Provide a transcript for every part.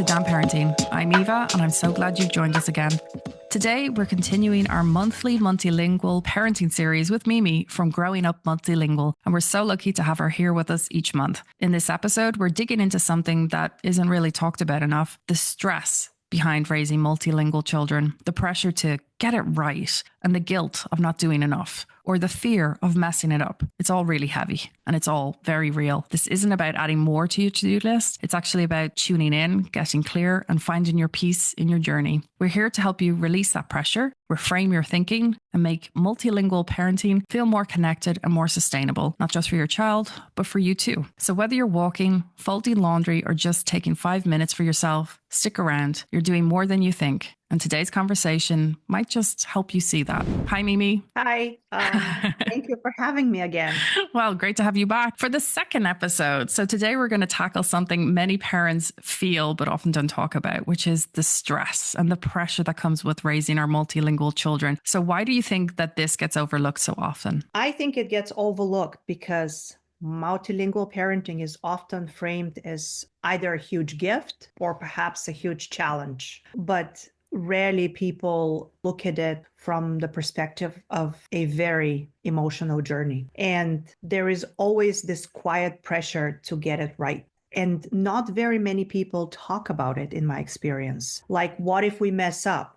Damn Parenting. I'm Eva, and I'm so glad you've joined us again. Today, we're continuing our monthly multilingual parenting series with Mimi from Growing Up Multilingual, and we're so lucky to have her here with us each month. In this episode, we're digging into something that isn't really talked about enough: the stress behind raising multilingual children, the pressure to get it right, and the guilt of not doing enough, or the fear of messing it up. It's all really heavy, and it's all very real. This isn't about adding more to your to-do list. It's actually about tuning in, getting clear, and finding your peace in your journey. We're here to help you release that pressure, reframe your thinking, and make multilingual parenting feel more connected and more sustainable, not just for your child, but for you too. So whether you're walking, folding laundry, or just taking 5 minutes for yourself, stick around. You're doing more than you think. And today's conversation might just help you see that. Hi, Mimi. Hi. Thank you for having me again. Well, great to have you back for the second episode. So today we're going to tackle something many parents feel but often don't talk about, which is the stress and the pressure that comes with raising our multilingual children. So why do you think that this gets overlooked so often? I think it gets overlooked because multilingual parenting is often framed as either a huge gift or perhaps a huge challenge. But rarely people look at it from the perspective of a very emotional journey. And there is always this quiet pressure to get it right. And not very many people talk about it in my experience. Like, what if we mess up?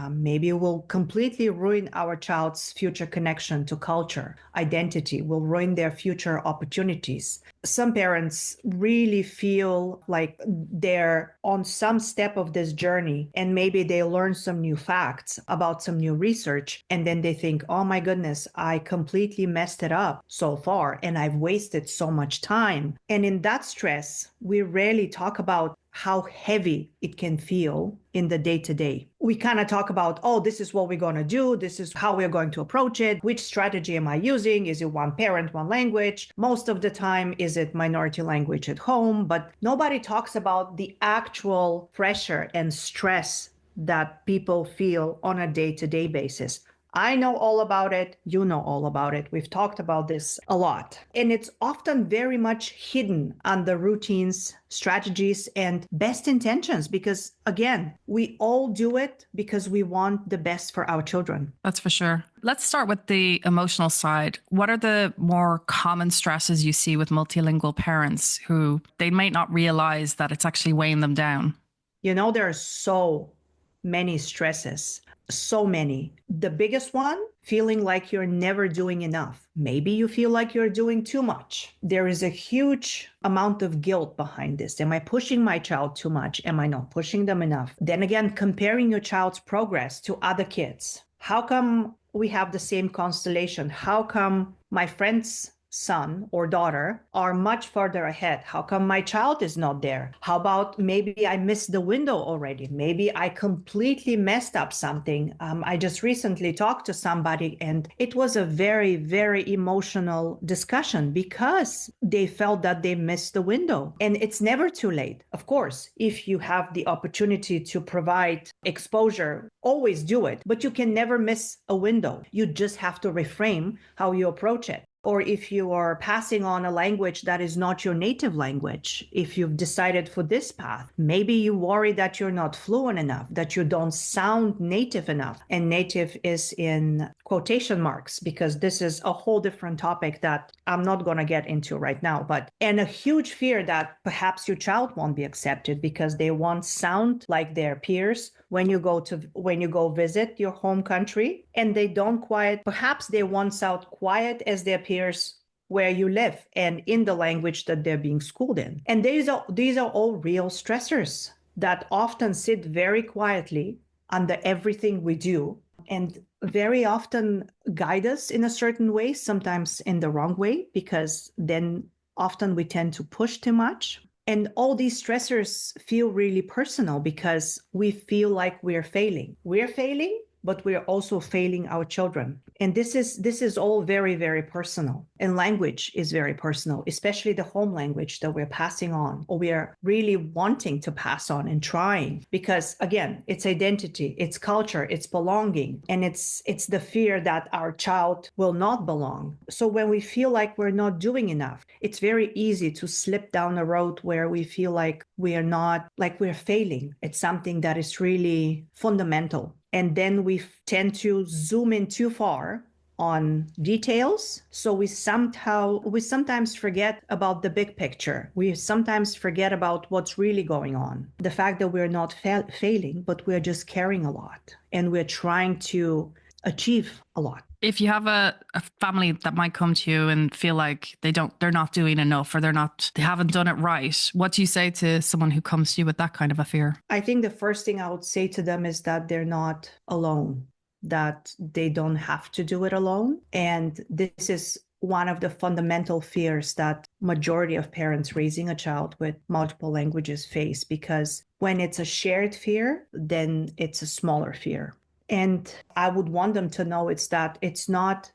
Maybe it will completely ruin our child's future connection to culture, identity, will ruin their future opportunities. Some parents really feel like they're on some step of this journey, and maybe they learn some new facts about some new research, and then they think, oh my goodness, I completely messed it up so far, and I've wasted so much time. And in that stress, we rarely talk about how heavy it can feel in the day-to-day. We kind of talk about, oh, this is what we're going to do. This is how we're going to approach it. Which strategy am I using? Is it one parent, one language? Most of the time, is it minority language at home? But nobody talks about the actual pressure and stress that people feel on a day-to-day basis. I know all about it. You know all about it. We've talked about this a lot. And it's often very much hidden under routines, strategies, and best intentions because, again, we all do it because we want the best for our children. That's for sure. Let's start with the emotional side. What are the more common stresses you see with multilingual parents who they might not realize that it's actually weighing them down? You know, there are so many stresses. So many. The biggest one, feeling like you're never doing enough. Maybe you feel like you're doing too much. There is a huge amount of guilt behind this. Am I pushing my child too much? Am I not pushing them enough? Then again, comparing your child's progress to other kids. How come we have the same constellation? How come my friend's son or daughter are much further ahead? How come my child is not there? How about maybe I missed the window already? Maybe I completely messed up something. I just recently talked to somebody and it was a very, very emotional discussion because they felt that they missed the window. And it's never too late. Of course, if you have the opportunity to provide exposure, always do it, but you can never miss a window. You just have to reframe how you approach it. Or if you are passing on a language that is not your native language, if you've decided for this path, maybe you worry that you're not fluent enough, that you don't sound native enough. And native is in quotation marks, because this is a whole different topic that I'm not going to get into right now. And a huge fear that perhaps your child won't be accepted because they won't sound like their peers when you go visit your home country, and they perhaps they won't sound quiet as their peers where you live and in the language that they're being schooled in. And these are all real stressors that often sit very quietly under everything we do and very often guide us in a certain way, sometimes in the wrong way, because then often we tend to push too much. And all these stressors feel really personal because we feel like we're failing. We're failing, but we're also failing our children. And this is all very, very personal. And language is very personal, especially the home language that we're passing on, or we are really wanting to pass on and trying. Because again, it's identity, it's culture, it's belonging, and it's the fear that our child will not belong. So when we feel like we're not doing enough, it's very easy to slip down a road where we feel like we are not, like we're failing. It's something that is really fundamental. And then we tend to zoom in too far on details. So we sometimes forget about the big picture. We sometimes forget about what's really going on. The fact that we're not failing, but we're just caring a lot and we're trying to achieve a lot. If you have a family that might come to you and feel like they're not doing enough, or they haven't done it right, what do you say to someone who comes to you with that kind of a fear? I think the first thing I would say to them is that they're not alone, that they don't have to do it alone. And this is one of the fundamental fears that majority of parents raising a child with multiple languages face, because when it's a shared fear, then it's a smaller fear. And I would want them to know it's not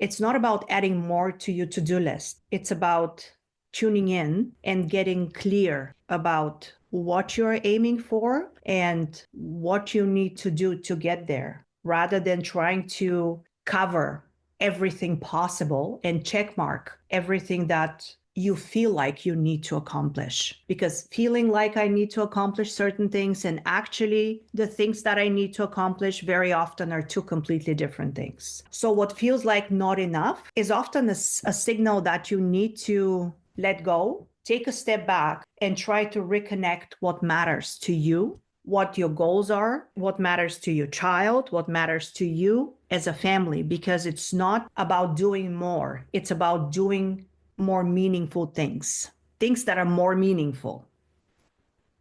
about adding more to your to-do list. It's about tuning in and getting clear about what you're aiming for and what you need to do to get there, rather than trying to cover everything possible and checkmark everything that you feel like you need to accomplish. Because feeling like I need to accomplish certain things and actually the things that I need to accomplish very often are two completely different things. So what feels like not enough is often a signal that you need to let go, take a step back, and try to reconnect what matters to you, what your goals are, what matters to your child, what matters to you as a family. Because it's not about doing more, it's about doing more meaningful things that are more meaningful.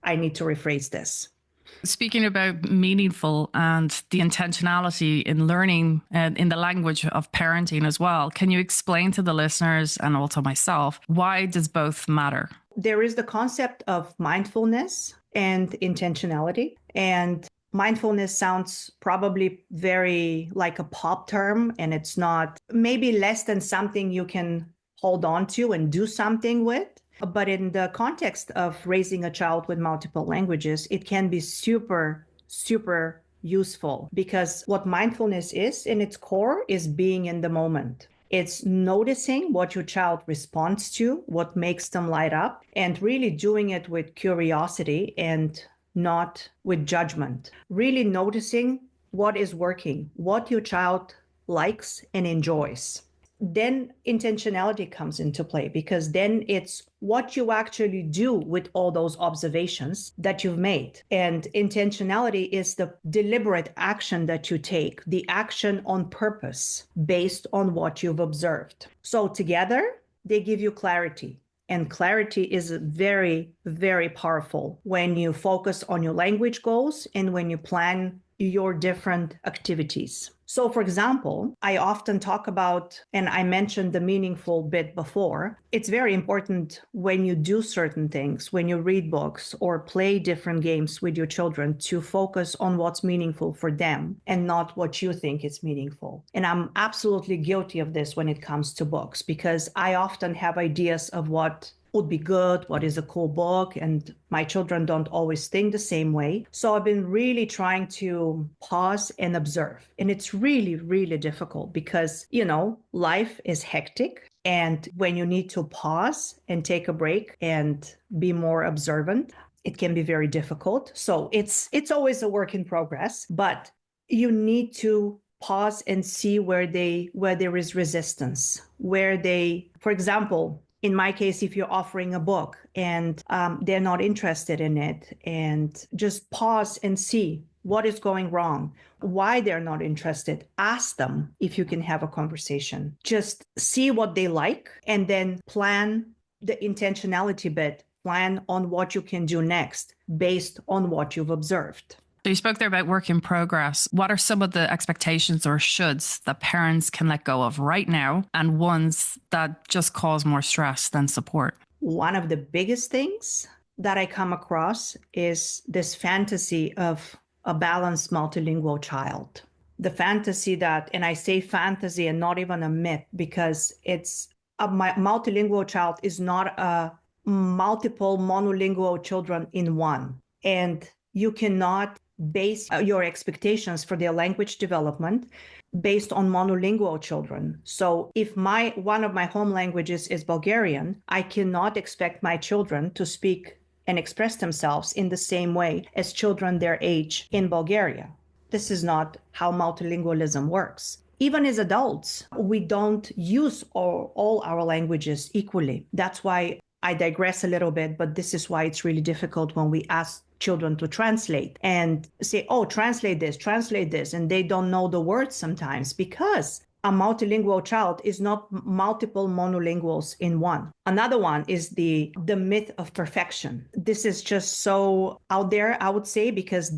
I need to rephrase this. Speaking about meaningful and the intentionality in learning in the language of parenting as well, can you explain to the listeners and also myself, why does both matter? There is the concept of mindfulness and intentionality. And mindfulness sounds probably very like a pop term, and it's not, maybe less than something you can hold on to and do something with. But in the context of raising a child with multiple languages, it can be super, super useful, because what mindfulness is in its core is being in the moment. It's noticing what your child responds to, what makes them light up, and really doing it with curiosity and not with judgment. Really noticing what is working, what your child likes and enjoys. Then intentionality comes into play, because then it's what you actually do with all those observations that you've made. And intentionality is the deliberate action that you take, the action on purpose based on what you've observed. So together, they give you clarity. And clarity is very, very powerful when you focus on your language goals and when you plan your different activities. So for example, I often talk about, and I mentioned the meaningful bit before, it's very important when you do certain things, when you read books or play different games with your children, to focus on what's meaningful for them and not what you think is meaningful. And I'm absolutely guilty of this when it comes to books, because I often have ideas of what would be good, what is a cool book, and my children don't always think the same way. So I've been really trying to pause and observe. And it's really, really difficult because, life is hectic. And when you need to pause and take a break and be more observant, it can be very difficult. So it's always a work in progress, but you need to pause and see where there is resistance, for example, in my case, if you're offering a book and they're not interested in it, and just pause and see what is going wrong, why they're not interested. Ask them if you can have a conversation. Just see what they like, and then plan the intentionality bit. Plan on what you can do next based on what you've observed. So you spoke there about work in progress. What are some of the expectations or shoulds that parents can let go of right now, and ones that just cause more stress than support? One of the biggest things that I come across is this fantasy of a balanced multilingual child. The fantasy that, and I say fantasy and not even a myth, because it's my multilingual child is not a multiple monolingual children in one. And you cannot base your expectations for their language development based on monolingual children. So if one of my home languages is Bulgarian, I cannot expect my children to speak and express themselves in the same way as children their age in Bulgaria. This is not how multilingualism works. Even as adults, we don't use all our languages equally. That's why I digress a little bit, but this is why it's really difficult when we ask children to translate and say, oh, translate this, and they don't know the words sometimes because a multilingual child is not multiple monolinguals in one. Another one is the myth of perfection. This is just so out there, I would say, because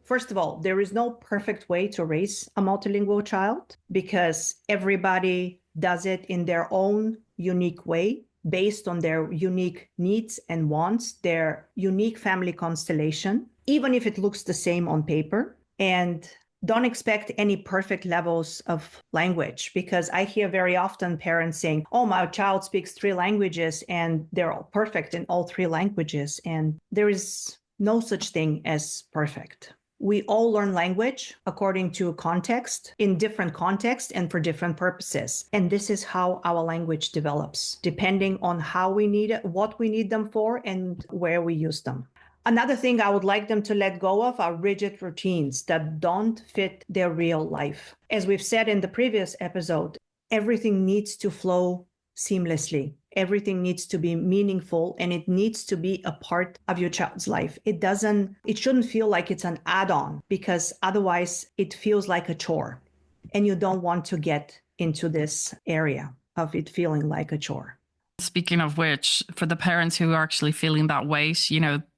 first of all, there is no perfect way to raise a multilingual child because everybody does it in their own unique way, based on their unique needs and wants, their unique family constellation, even if it looks the same on paper. And don't expect any perfect levels of language, because I hear very often parents saying, oh, my child speaks 3 languages and they're all perfect in all 3 languages. And there is no such thing as perfect. We all learn language according to context, in different contexts and for different purposes. And this is how our language develops, depending on how we need it, what we need them for, and where we use them. Another thing I would like them to let go of are rigid routines that don't fit their real life. As we've said in the previous episode, everything needs to flow seamlessly. Everything needs to be meaningful, and it needs to be a part of your child's life. It shouldn't feel like it's an add-on, because otherwise it feels like a chore. And you don't want to get into this area of it feeling like a chore. Speaking of which, for the parents who are actually feeling that weight,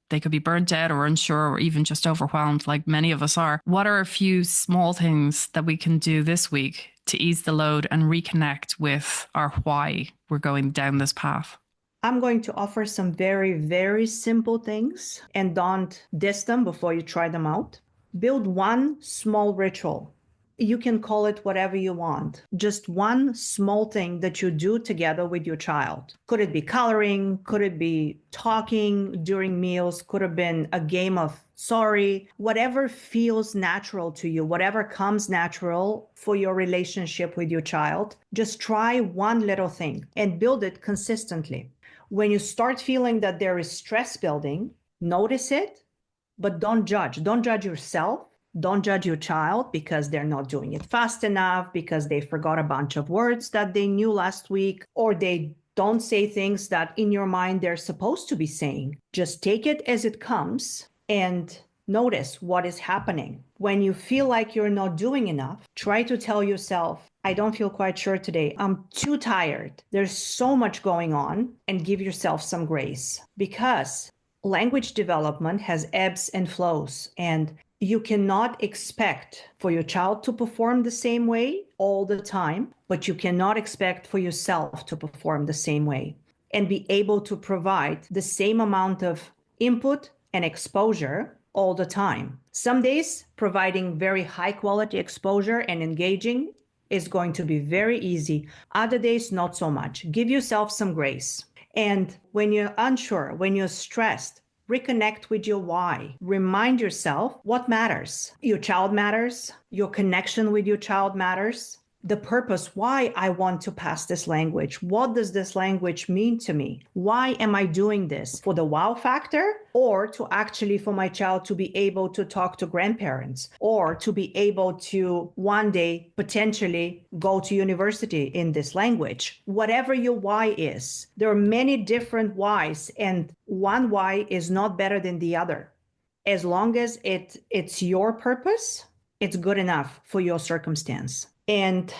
they could be burnt out or unsure or even just overwhelmed, like many of us are. What are a few small things that we can do this week to ease the load and reconnect with our why we're going down this path? I'm going to offer some very, very simple things, and don't diss them before you try them out. Build one small ritual. You can call it whatever you want. Just one small thing that you do together with your child. Could it be coloring? Could it be talking during meals? Could have been a game of sorry? Whatever feels natural to you, whatever comes natural for your relationship with your child, just try one little thing and build it consistently. When you start feeling that there is stress building, notice it, but don't judge. Don't judge yourself. Don't judge your child because they're not doing it fast enough, because they forgot a bunch of words that they knew last week, or they don't say things that in your mind they're supposed to be saying. Just take it as it comes and notice what is happening. When you feel like you're not doing enough, try to tell yourself, I don't feel quite sure today. I'm too tired. There's so much going on, and give yourself some grace, because language development has ebbs and flows, and you cannot expect for your child to perform the same way all the time, but you cannot expect for yourself to perform the same way and be able to provide the same amount of input and exposure all the time. Some days, providing very high quality exposure and engaging is going to be very easy. Other days, not so much. Give yourself some grace. And when you're unsure, when you're stressed, reconnect with your why. Remind yourself what matters. Your child matters. Your connection with your child matters. The purpose, why I want to pass this language. What does this language mean to me? Why am I doing this? For the wow factor, or to actually for my child to be able to talk to grandparents, or to be able to one day potentially go to university in this language? Whatever your why is, there are many different whys, and one why is not better than the other. As long as it's your purpose, it's good enough for your circumstance. And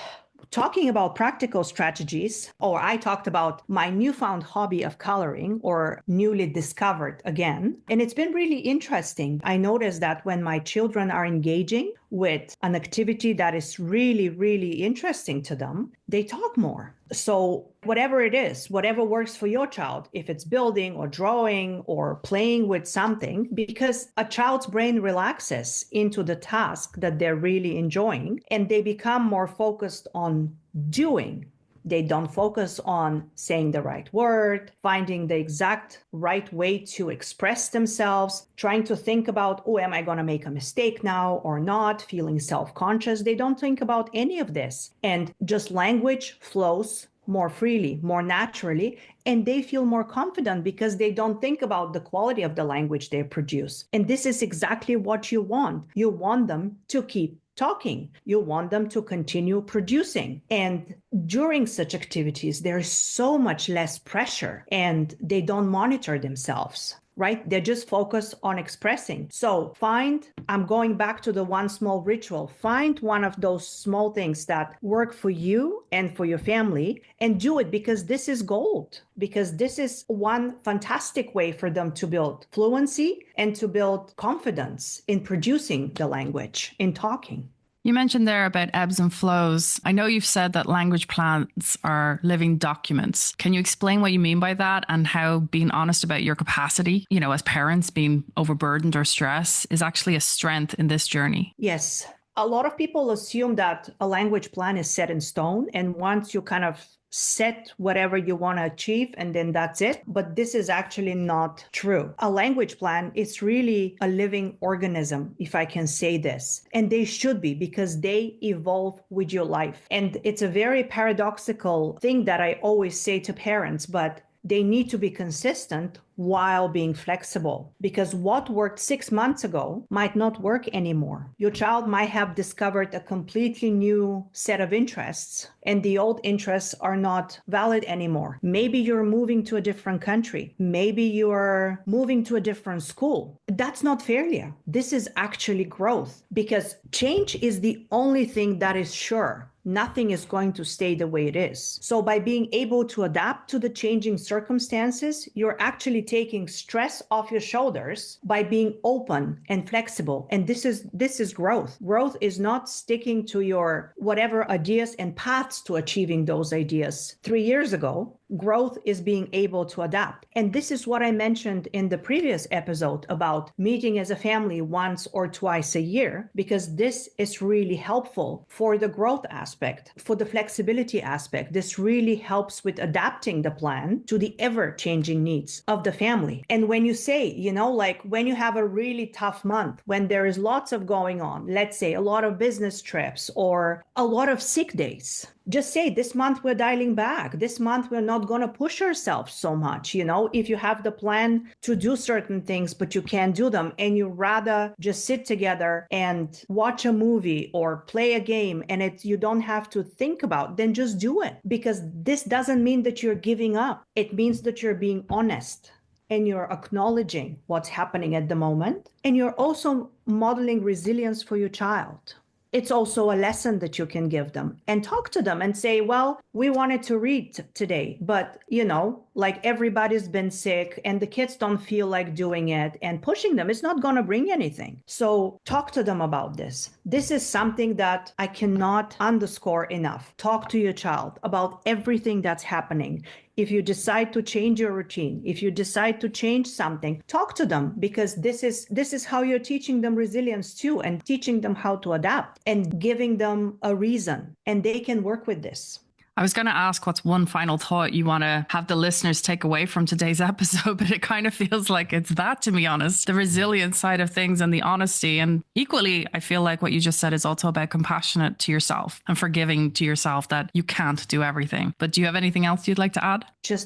talking about practical strategies, or I talked about my newfound hobby of coloring, or newly discovered again. And it's been really interesting. I noticed that when my children are engaging with an activity that is really, really interesting to them, they talk more. So whatever it is, whatever works for your child, if it's building or drawing or playing with something, because a child's brain relaxes into the task that they're really enjoying, and they become more focused on doing They don't focus on saying the right word, finding the exact right way to express themselves, trying to think about, oh, am I going to make a mistake now or not, feeling self-conscious. They don't think about any of this. And just language flows more freely, more naturally, and they feel more confident because they don't think about the quality of the language they produce. And this is exactly what you want. You want them to keep talking. You want them to continue producing. And during such activities, there's so much less pressure and they don't monitor themselves. Right? They're just focused on expressing. So I'm going back to the one small ritual. Find one of those small things that work for you and for your family and do it, because this is gold, because this is one fantastic way for them to build fluency and to build confidence in producing the language, in talking. You mentioned there about ebbs and flows. I know you've said that language plans are living documents. Can you explain what you mean by that and how being honest about your capacity, as parents being overburdened or stressed, is actually a strength in this journey? Yes. A lot of people assume that a language plan is set in stone, and once you kind of set whatever you want to achieve and then that's it. But this is actually not true. A language plan is really a living organism, if I can say this. And they should be, because they evolve with your life. And it's a very paradoxical thing that I always say to parents, but they need to be consistent while being flexible, because what worked 6 months ago might not work anymore. Your child might have discovered a completely new set of interests, and the old interests are not valid anymore. Maybe you're moving to a different country. Maybe you're moving to a different school. That's not failure. This is actually growth, because change is the only thing that is sure. Nothing is going to stay the way it is. So by being able to adapt to the changing circumstances, you're actually taking stress off your shoulders by being open and flexible. And this is growth. Growth is not sticking to your whatever ideas and paths to achieving those ideas 3 years ago. Growth is being able to adapt. And this is what I mentioned in the previous episode about meeting as a family once or twice a year, because this is really helpful for the growth aspect, for the flexibility aspect. This really helps with adapting the plan to the ever-changing needs of the family. And when you say, like when you have a really tough month, when there is lots of going on, let's say a lot of business trips or a lot of sick days, just say, this month we're dialing back. This month we're not going to push ourselves so much. If you have the plan to do certain things, but you can't do them, and you rather just sit together and watch a movie or play a game, and you don't have to think about, then just do it. Because this doesn't mean that you're giving up. It means that you're being honest and you're acknowledging what's happening at the moment. And you're also modeling resilience for your child. It's also a lesson that you can give them and talk to them and say, well, we wanted to read today, but like everybody's been sick and the kids don't feel like doing it, and pushing them is not going to bring anything. So talk to them about this. This is something that I cannot underscore enough. Talk to your child about everything that's happening. If you decide to change your routine, if you decide to change something, talk to them, because this is how you're teaching them resilience too, and teaching them how to adapt and giving them a reason, and they can work with this. I was going to ask what's one final thought you want to have the listeners take away from today's episode, but it kind of feels like it's that, to be honest, the resilience side of things and the honesty. And equally, I feel like what you just said is also about compassionate to yourself and forgiving to yourself that you can't do everything. But do you have anything else you'd like to add?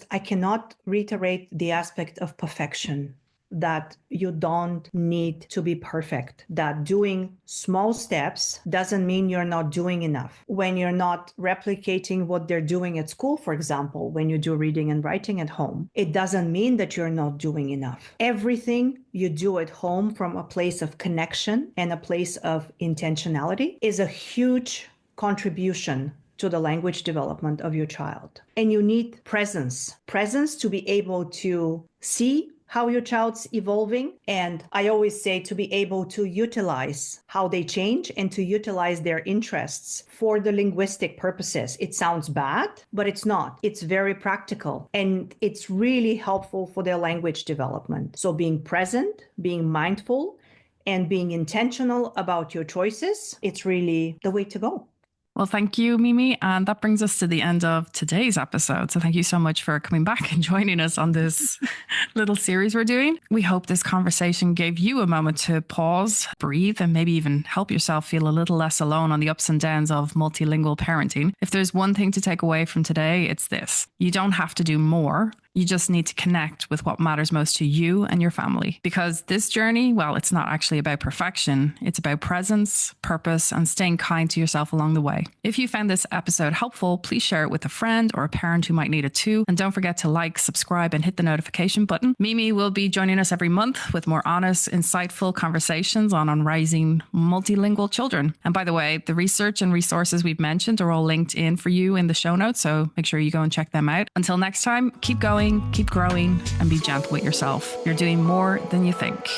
I cannot reiterate the aspect of perfection, that you don't need to be perfect, that doing small steps doesn't mean you're not doing enough. When you're not replicating what they're doing at school, for example, when you do reading and writing at home, it doesn't mean that you're not doing enough. Everything you do at home from a place of connection and a place of intentionality is a huge contribution to the language development of your child. And you need presence to be able to see how your child's evolving. And I always say to be able to utilize how they change and to utilize their interests for the linguistic purposes. It sounds bad, but it's not. It's very practical and it's really helpful for their language development. So being present, being mindful, and being intentional about your choices, it's really the way to go. Well, thank you, Mimi. And that brings us to the end of today's episode. So thank you so much for coming back and joining us on this little series we're doing. We hope this conversation gave you a moment to pause, breathe, and maybe even help yourself feel a little less alone on the ups and downs of multilingual parenting. If there's one thing to take away from today, it's this. You don't have to do more. You just need to connect with what matters most to you and your family. Because this journey, well, it's not actually about perfection. It's about presence, purpose, and staying kind to yourself along the way. If you found this episode helpful, please share it with a friend or a parent who might need it too. And don't forget to like, subscribe, and hit the notification button. Mimi will be joining us every month with more honest, insightful conversations on raising multilingual children. And by the way, the research and resources we've mentioned are all linked in for you in the show notes. So make sure you go and check them out. Until next time, keep going, keep growing, and be gentle with yourself. You're doing more than you think.